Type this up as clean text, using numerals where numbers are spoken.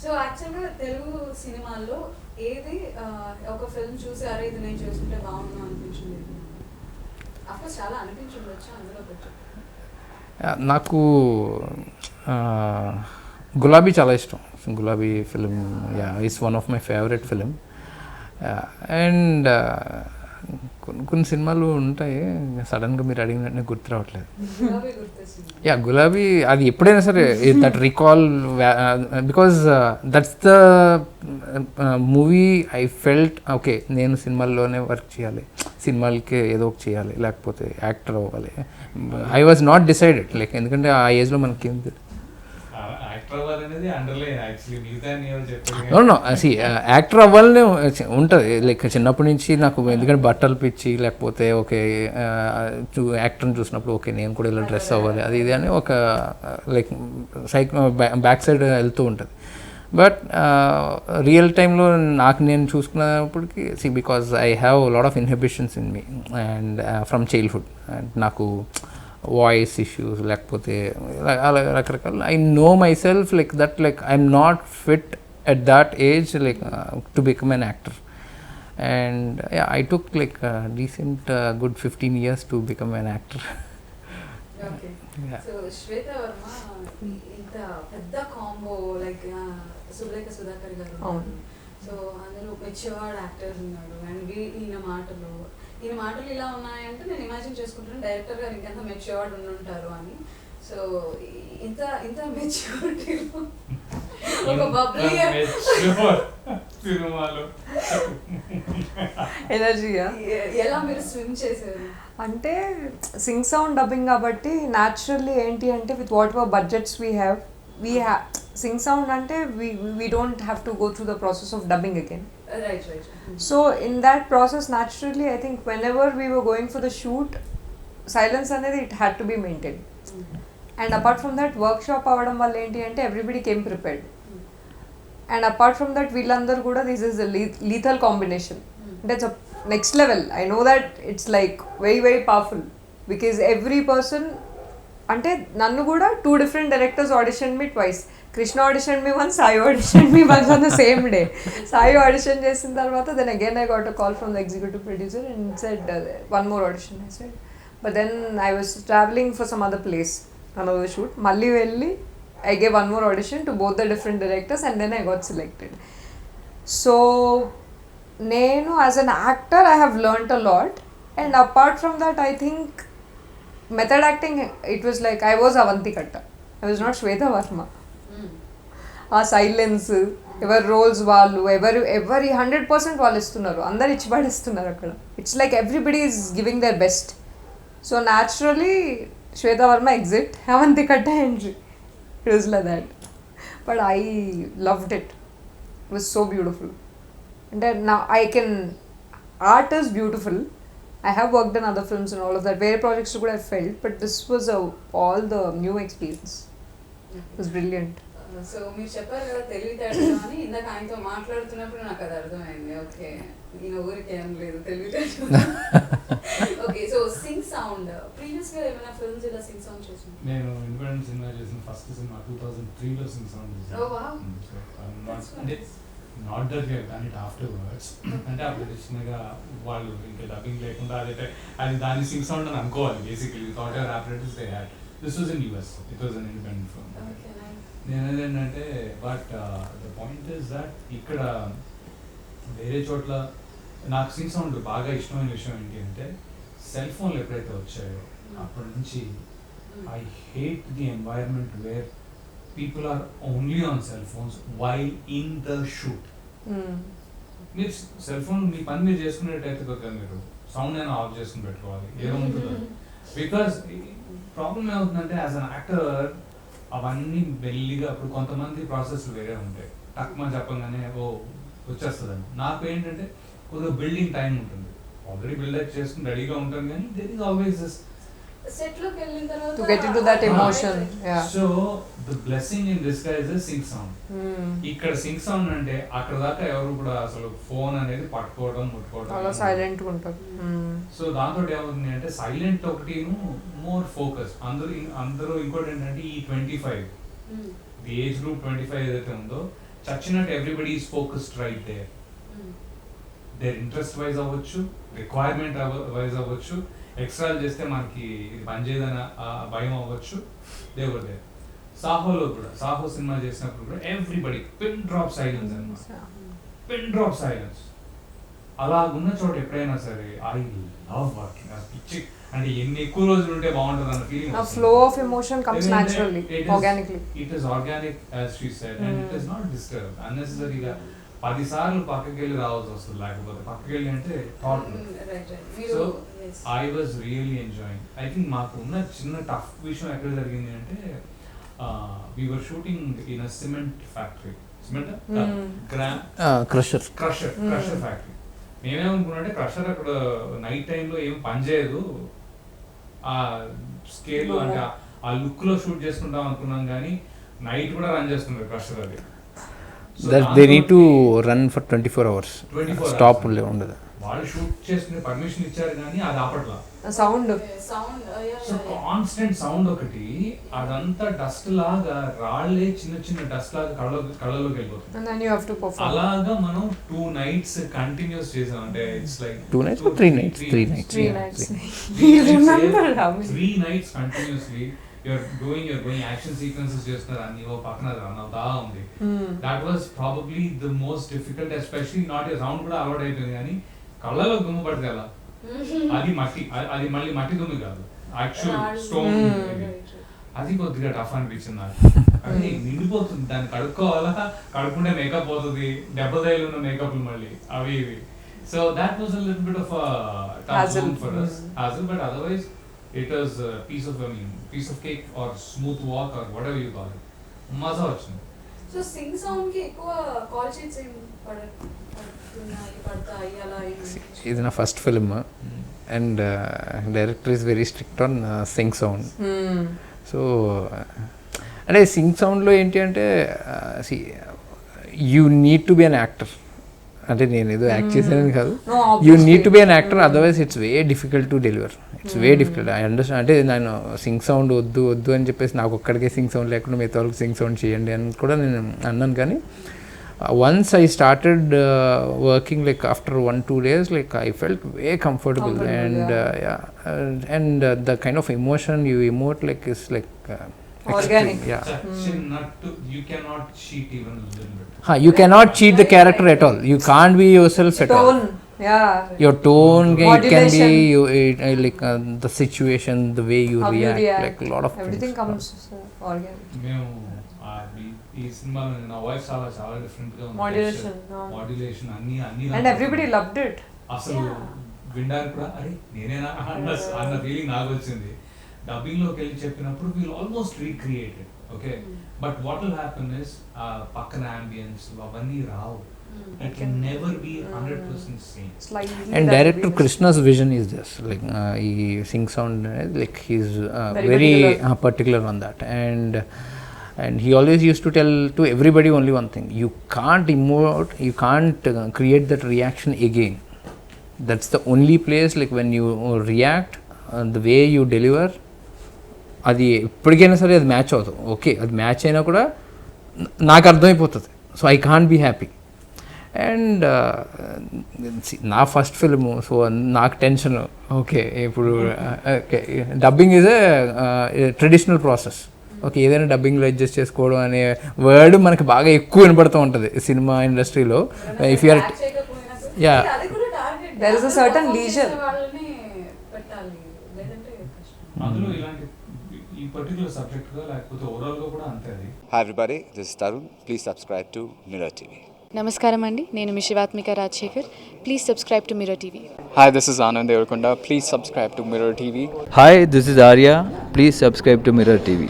So యాక్చువల్గా తెలుగు సినిమాల్లో ఏది ఒక ఫిల్మ్ చూసి అరే ఇది నేను చూసుకుంటే బాగుండు అనిపించింది? అఫ్కోర్స్ చాలా అనిపించుండొచ్చు, అందులో కొంచెం. నాకు గులాబీ చాలా ఇష్టం. గులాబీ film is one of my favourite film. And కొన్ని సినిమాలు ఉంటాయి సడన్గా మీరు అడిగినట్టు గుర్తు రావట్లేదు. గులాబీ అది ఎప్పుడైనా సరే that recall because that's the movie I felt okay నేను సినిమాల్లోనే వర్క్ చేయాలి, సినిమాలకి ఏదో ఒకటి చేయాలి, లేకపోతే యాక్టర్ అవ్వాలి. I was not decided like, ఎందుకంటే ఆ ఏజ్లో మనకేం యాక్టర్ అవ్వాలనే ఉంటుంది లైక్ చిన్నప్పటి నుంచి నాకు. ఎందుకంటే బట్టలు పిచ్చి, లేకపోతే ఓకే యాక్టర్ని చూసినప్పుడు ఓకే నేను కూడా ఇలా డ్రెస్ అవ్వాలి అది ఇది అని ఒక లైక్ బ్యాక్ సైడ్ వెళ్తూ ఉంటుంది. బట్ రియల్ టైంలో నాకు నేను చూసుకున్నప్పటికీ because I have lot of inhibitions in me and from childhood. And నాకు వాయిస్ ఇష్యూస్ లేకపోతే అలా రకరకాల I know myself like that like I'm not fit at that age like to become an actor. And I took like decent good 15 years to become an actor. Shweta Varma ఇంత పెద్ద combo like Sulekha Sudhakar గారు, so అందులో matured actors ఉన్నాడు. And ఈయన మాటలు ఇలా ఉన్నాయంటే నేను ఇమాజిన్ చేసుకుంటాను డైరెక్టర్ గారు ఇంకెంత మెచ్యూర్డ్ ఉంటారు అని. సో ఇంత మెచ్యూరిటీలో ఒక బబ్లీ ఎనర్జీయా ఎలా మీరు స్విమ్ చేశారు? అంటే సింగ్ సౌండ్ డబ్బింగ్ కాబట్టి న్యాచురల్లీ ఏంటి అంటే with what ever budgets we have Singh sound అంటే we don't have to go through the process of dubbing again. Right. So in that process naturally I think whenever we were going for the shoot silence అనేది it had to be maintained. And apart from that workshop అవ్వడం వల్ల ఏంటి అంటే everybody came prepared. And apart from that వీళ్ళందరూ కూడా this is a lethal combination. That's a next level. I know that it's like very very powerful because every person అంటే నన్ను కూడా 2 different directors auditioned me twice. Krishna auditioned me once, Sai auditioned me once on the same day. Sai audition చేసిన తర్వాత then again I got a call from the executive producer and said one more audition. I said but then I was traveling for some other place, another shoot. మళ్ళీ వెళ్ళి I gave one more audition to both the different directors and then I got selected. So నేను as an actor I have learnt a lot, and apart from that I think method acting it was like I was Avanti Katta, I was not Shweta Varma. ఆ silence ఎవరి roles వాళ్ళు ఎవరి 100% వాళ్ళు ఇస్తున్నారు, అందరు ఇచ్చి పడేస్తున్నారు అక్కడ. It's like everybody is giving their best. So naturally Shweta Varma exit, Avanthi Katta entry. It was like that. But I loved it. It was so beautiful. అంటే నా I can art is beautiful. I have worked in other films and all of that. Very projects కూడా I felt, but this was all the new experience. It was brilliant. So మీరు చెప్పారు కదా తెలివితేటలు అని, ఇందాక ఆయనతో మాట్లాడుతున్నప్పుడు నాకు అది అర్థమైంది. ఓకే ఈయన ఊరికి ఏం లేదు తెలివితేటలు. Okay so Singh sound previous గా ఏమైనా ఫిల్మ్స్ ఇలా సింగ్ సౌండ్ చేసాను? నేను ఇండిపెండెంట్ సినిమా చేసిన ఫస్ట్ సినిమా 2003లో సింగ్ సౌండ్ చేశాను. ఓ వావ్. అంటే నాట్ దట్ వే కానీ ఇట్ ఆఫ్టర్వర్డ్స్ అంటే అప్పుడు చిన్నగా వాళ్ళు ఇంకా డబ్బింగ్ లేకుండా అది దాన్ని సింగ్ సౌండ్ అని అనుకోవాలి basically. Thought ever operators they had. This was in US. It was an independent film. నేను ఏంటంటే but the point is that ఇక్కడ వేరే చోట్ల నాకు సింగ్ సౌండ్ బాగా ఇష్టమైన విషయం ఏంటి అంటే సెల్ ఫోన్లు ఎప్పుడైతే వచ్చాయో అప్పటి నుంచి I hate the environment where people are only on cell phones while in the shoot. మీరు సెల్ ఫోన్ మీ పని మీరు చేసుకునేటైతే కదా మీరు సౌండ్ అయినా ఆఫ్ చేసుకుని పెట్టుకోవాలి ఏముంటుంది. బికాస్ ప్రాబ్లం ఏమవుతుందంటే యాజ్ అన్ యాక్టర్ అవన్నీ మెల్లిగా ఇప్పుడు కొంతమంది ప్రాసెస్లు వేరే ఉంటాయి. తక్కువ చెప్పగానే ఓ వచ్చేస్తుందని. నాకు ఏంటంటే కొద్దిగా బిల్డింగ్ టైం ఉంటుంది. ఆల్రెడీ బిల్డప్ చేసుకుని రెడీగా ఉంటాను కానీ there is always this set లోకి వెళ్ళిన తర్వాత to get into that emotion. Yeah. So the blessing in disguise is sync sound. ఇక్కడ సింక్ సౌండ్ అంటే అక్కడ దాకా ఎవరు కూడా అసలు ఫోన్ అనేది పట్టుకోవడం ముట్టుకోవడం అలా సైలెంట్ గా ఉంటారు. సో దాంతో ఏమవుతుంది అంటే సైలెంట్ ఒకటి మోర్ ఫోకస్. అందరూ ఇంకోటి ఏంటంటే ఈ 25 ది ఏజ్ గ్రూప్ 25 ఏదైతే ఉందో చచ్చినట్టు everybody is focused right there. Their interest wise అవ్వచ్చు, రిక్వైర్మెంట్ వైజ్ అవ్వచ్చు, ఎక్స్ట్రాలు చేస్తే మనకి ఇది పనిచేయదన్న భయం అవ్వచ్చు, దేవర్ దేర్. సాహోలో కూడా, సాహో సినిమా చేసినప్పుడు కూడా ఎవ్రీబడి పిన్ డ్రాప్ సైలెన్స్ అన్నమాట, పిన్ డ్రాప్ సైలెన్స్. అలా ఉన్న చోట ఎప్పుడైనా సరే ఐ లవ్ వర్కింగ్. పిచ్చి అంటే ఎన్ని ఎక్కువ రోజులు ఉంటే బాగుంటుంది అన్న feeling. A flow of emotion comes naturally, organically. It is organic as she said, and it is not disturbed unnecessarily. 10 సార్లు పక్కకి వెళ్ళి రావాల్సి వస్తుంది, లేకపోతే పక్కకి వెళ్ళి అంటే thought. So I was really enjoying. I think మాకు ఉన్న చిన్న టఫ్ విషయం ఎక్కడ జరిగింది అంటే we were shooting in a cement factory. Cement? Crusher factory. మేమేమనుకున్నాంటే క్రషర్ అక్కడ నైట్ టైంలో ఏం పని చేయదు, ఆ స్కేల్ అంటే ఆ లుక్ లో షూట్ చేసుకుంటాం అనుకున్నాం, కానీ నైట్ కూడా రన్ చేస్తున్నారు క్రషర్. అది they need to run for 24 hours, stop ఉండదు. వాళ్ళు షూట్ చేసుకునే పర్మిషన్ ఇచ్చారు కానీ అది ఆపట్లా. సౌండ్ సో కాన్స్టెంట్ సౌండ్ ఒకటి, అదంతా డస్ట్ లాగా రాళ్ళే చిన్న చిన్న డస్ట్ లాగా కళ్ళలోకి వెళ్ళిపోతుంది. అలాగా మనం 2 nights కంటిన్యూస్ చేసాం. అంటే it's like 2 nights or 3 nights? 3 nights. 3 nights continuously you're going action sequences చేస్తున్నారు, అన్ని ఓ పక్కన రన్ అవుతా ఉంది. That was probably the most difficult, especially not a sound కూడా అలవాటు అయిపోయింది, కానీ కళ్ళలో దుమ్ము పడితే అలా అది మట్టి, అది మళ్ళీ మట్టి దుమ్ము కాదు, యాక్చువల్ స్టోన్. అది కొద్దిగా టఫ్ అనిపించింది నాకు. అది నిండిపోతుంది, దాన్ని కడుక్కోవాలా, కడుక్కుంటే మేకప్ పోతుంది, దెబ్బలు ఉన్న మేకప్లు మళ్ళీ అవి ఇవి. So that was a little bit of tough zone for us, hassle, but otherwise it was a piece of cake or smooth walk or whatever you call it. మజా వచ్చింది. సో సింగ్ సౌండ్ కి ఎక్కువ కాల్ షీట్స్ ఏం పడతాయి అలా? ఇది నా first film and director is very strict on Singh sound. So అంటే సింగ్ సౌండ్లో ఏంటి అంటే you need to be an actor. అంటే నేను ఏదో యాక్ట్ చేసానని కాదు, you need to be an actor, otherwise it's way difficult to deliver. It's way difficult. I understand. అంటే నేను Singh sound వద్దు అని చెప్పేసి నాకు ఒక్కడికే సింగ్ సౌండ్ లేకుండా మిగతా వాళ్ళకి సింగ్ సౌండ్ చేయండి అని కూడా నేను అన్నాను. కానీ once I started working, like after 1-2 days, like I felt way comfortable and the kind of emotion you emote like is like organic. You cannot cheat even a little bit. You cannot cheat the character at all. You can't be yourself at all. Your tone can be like the situation, the way you react, like a lot of everything things. comes organic. ఈ సినిమాలో నా voice చాలా చాలా different గా ఉంది. Modulation అన్ని and everybody loved it. అసలు విండారు కూడా అరే నేనేనా అన్న ఫీలింగ్ నాకు వచ్చింది. డబ్బింగ్ లోకి వెళ్ళి చెప్పినప్పుడు we'll almost recreated. Okay, but what will happen is పక్కన అంబియన్స్ అవన్నీ రావు. It can never be 100% same. And director Krishna's vision is this, like he sing sound, like he's very particular on that, and he always used to tell to everybody only one thing: you can't emote, you can't create that reaction again. That's the only place, like when you react, the way you deliver, అది ఎప్పటికైనా సరే అది match అవుతుంది. Okay, అది match అయినా కూడా నాకు అర్థమైపోతుంది. So I can't be happy. And నా ఫస్ట్ ఫిల్ము, సో నాకు టెన్షన్. ఓకే, ఇప్పుడు okay dubbing is a traditional process. Okay, ఏదైనా డబ్బింగ్లో అడ్జస్ట్ చేసుకోవడం అనే వర్డ్ మనకి బాగా ఎక్కువ వినపడుతూ ఉంటుంది సినిమా ఇండస్ట్రీలో. If you are yeah there is a certain leisure. అందులో ఇలాంటి ఈ పర్టిక్యులర్ సబ్జెక్ట్ గా లేకపోతే ఓవరాల్ గా కూడా అంతే. అది Hi everybody, this is Tarun. Please subscribe to Mirror TV. నమస్కారం అండి, నేను మీ Shivathmika Rajasekhar. Please subscribe to Mirror TV. Hi, this is Anand Devarakonda. Please subscribe to Mirror TV. Hi, this is Arya. Please subscribe to Mirror TV.